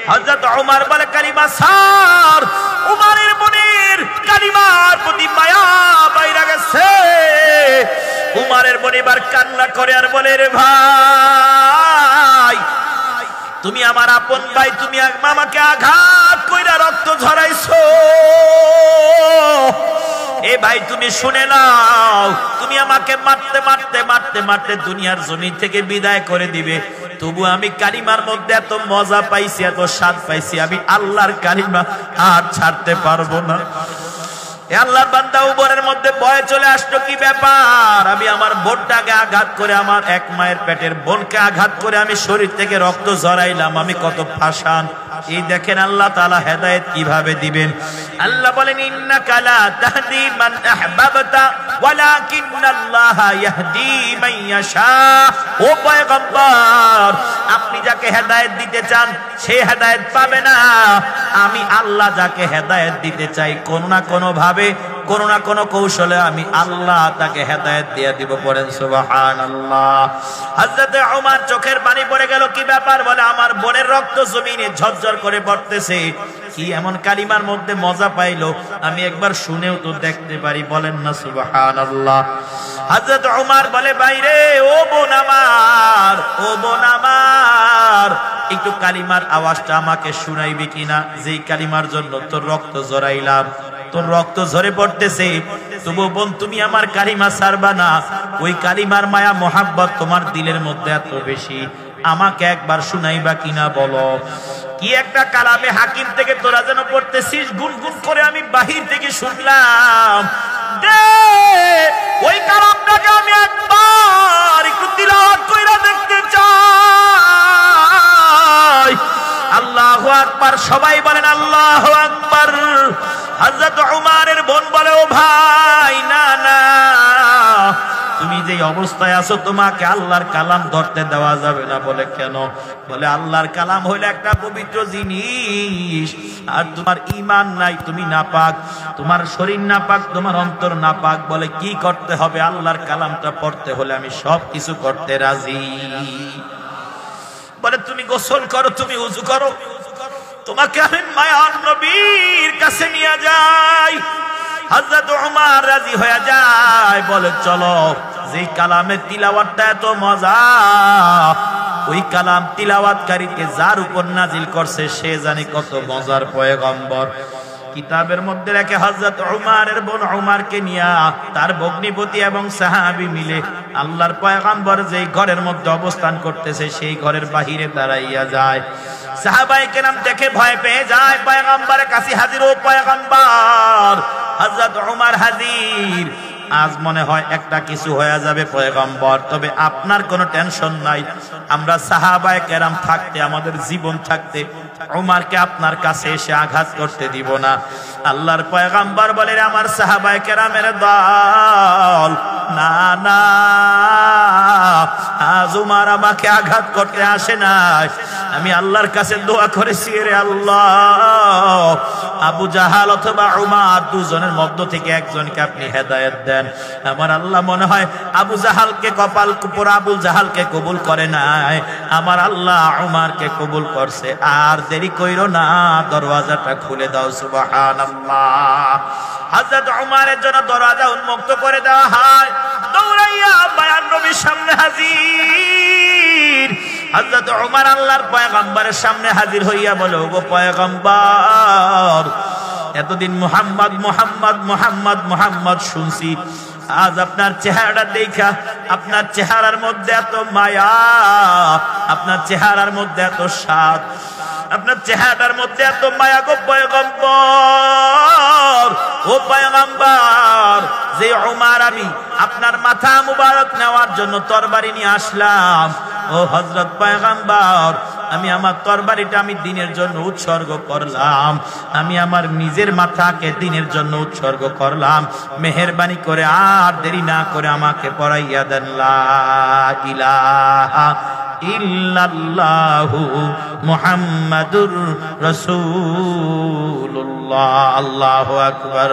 হযরত ওমর বলে কালিমা সার। উমরের মনের কালিমার প্রতি মায়া বাইরে গেছে। উমরের মনে এবার কান্না করে আর বলে, রে ভাই তুমি আমার আপন ভাই, তুমি আমাকে আঘাত কইরা রক্ত ঝরাইছো। এ ভাই তুমি শুনে নাও, তুমি আমাকে মারতে মারতে মারতে মারতে দুনিয়ার জমিন থেকে বিদায় করে দিবে, তবু আমি কালিমার মধ্যে এত মজা পাইছি, এত স্বাদ পাইছি, আমি আল্লাহর কালিমা আর ছাড়তে পারবো না। আল্লাহর বান্দা উমরের মধ্যে ভয় চলে আসলো, কি ব্যাপার? আমি আমার বোনটাকে আঘাত করে, আমার এক মায়ের পেটের বোনকে আঘাত করে আমি শরীর থেকে রক্ত ঝরাইলাম, আমি কত ফাসান। এই দেখেন আল্লাহ তাআলা হেদায়েত কিভাবে দিবেন। আল্লাহ বলেন ইন্নাকা লা তাহদি মান আহবাবতা ওয়ালাকিন্নাল্লাহা ইয়াহদি মান ইয়াশা। ও পয়গম্বর, আপনি যাকে হেদায়েত দিতে চান সে হেদায়েত পাবে না। আমি আল্লাহ যাকে হেদায়েত দিতে চাই কোনো না কোনো ভাবে, কোনো না কোনো কৌশলে আমি আল্লাহ তাকে হেদায়েত দিয়ে দিব। পড়েন সুবহানাল্লাহ। হযরত ওমর চোখের পানি পড়ে গেল, কি ব্যাপার? বলে আমার বোনের রক্ত জমিনে ঝরঝর করে পড়তেছে, কি এমন কালিমার মধ্যে মজা পাইলো, আমি একবার শুনেও তো দেখতে পারি। বলেন না সুবহানাল্লাহ। হযরত ওমর বলে, বাইরে ও বোন আমার, ও বোন আমার, একটু কালিমার আওয়াজটা আমাকে শুনাইবি কিনা? যেই কালিমার জন্য তোর রক্ত ঝরাইলাম, তোর রক্ত ঝরে পড়তেছে, তবু বোন তুমি আমার কালিমা ছাড়বা না। ওই কালিমার মায়া মোহাব্বত তোমার দিলের মধ্যে এত বেশি, আমাকে একবার শুনাইবা কিনা বলো। কি একটা কালামে হাকিম থেকে তোরা যেন পড়তেছিস, গুনগুন করে আমি বাহির থেকে শুনলাম। ওই কালামটাকে আমি একবার একটু তিলাওয়াত কইরা দেখতে চাই। আল্লাহু আকবার, সবাই বলেন আল্লাহু আকবার। হযরত ওমরের বোন বলে, ও ভাই না না, তুমি যে অবস্থায় আছো তোমাকে আল্লাহর কালাম ধরতে দেওয়া যাবে না। বলে কেন? বলে আল্লাহর কালাম হইলো একটা পবিত্র জিনিস, আর তোমার ঈমান নাই, তুমি নাপাক, তোমার শরীর নাপাক, তোমার অন্তর নাপাক। বলে কি করতে হবে? আল্লাহর কালামটা পড়তে হলে আমি সব কিছু করতে রাজি। বলে তুমি গোসল করো, তুমি ওযু করো, তোমাকে আমি মায়ার নবীর কাছে নিয়ে যাই। হযরত ওমর রাজি হয়ে যায়, বলে চলো। যেই কালামের তিলাওয়াতটা এত মজা, ওই কালাম তিলাওয়াতকারীকে যার উপর নাজিল করছে সে জানে কত মজার পয়গম্বর। কিতাবের মধ্যে রেখে হযরত ওমরের বোন ওমরকে নিয়ে তার ভগ্নিপতি এবং সাহাবী মিলে আল্লাহর পয়গম্বর যেই ঘরের মধ্যে অবস্থান করতেছে সেই ঘরের বাহিরে দাঁড়াইয়া যায়। সাহাবায়ে কেরাম দেখে ভয় পেয়ে যায়, পয়গম্বরের কাছে হাজির। ও পয়গম্বর, হযরত ওমর হাজির। আজ মনে হয় একটা কিছু হয়ে যাবে পয়গম্বর, তবে আপনার কোনো টেনশন নাই। আমরা সাহাবায়ে কেরাম থাকতে, আমাদের জীবন থাকতে ওমরকে আপনার কাছে এসে আঘাত করতে দিব না। আল্লাহর পয়গম্বর বলে, আমার সাহাবায়ে কেরামের দল, না না, আজ ওমর আমাকে আঘাত করতে আসে নাই। আমি আল্লাহর কাছে দোয়া করেছি, রে আল্লাহ, আবু জাহাল অথবা ওমর দুজনের মধ্য থেকে একজনকে আপনি হেদায়েত দেন। আমার আল্লাহ মনে হয় আবু জাহালকে কপাল কুপুর, আবু জাহালকে কবুল করে নাই, আমার আল্লাহ ওমরকে কবুল করছে। আর দেরি কইরো না, দরওয়াজাটা খুলে দাও। সুবহানাল্লাহ। হযরত ওমরের জন্য দরওয়াজা উন্মুক্ত করে দেওয়া হয়। দৌড়াইয়া মায়ার নবীর সামনে হাজির। হযরত ওমর আল্লাহর পয়গম্বরের সামনে হাজির হইয়া বলে, ওগো পয়গম্বর, এতদিন মুহাম্মদ মুহাম্মদ মুহাম্মদ মুহাম্মদ শুনছি, আজ আপনার চেহারাটা দেখা, আপনার চেহারার মধ্যে এত মায়া, আপনার চেহারার মধ্যে এত স্বাদ, আপনার চেহারার মধ্যে এত মায়া। গো পয়গম্বর, ও পয়গম্বর, যে ওমর আমি আপনার মাথা মুবারক নেওয়ার জন্য তরবারি নিয়ে আসলাম, ও হযরত পয়গম্বর, আমি আমার তরবারিটা আমি দ্বীনের জন্য উৎসর্গ করলাম, আমি আমার নিজের মাথাকে দ্বীনের জন্য উৎসর্গ করলাম। মেহেরবানি করে আর দেরি না করে আমাকে পড়াইয়া দেন লা ইলাহা ইল্লাল্লাহু মুহাম্মাদুর রাসূলুল্লাহ। আল্লাহু আকবার।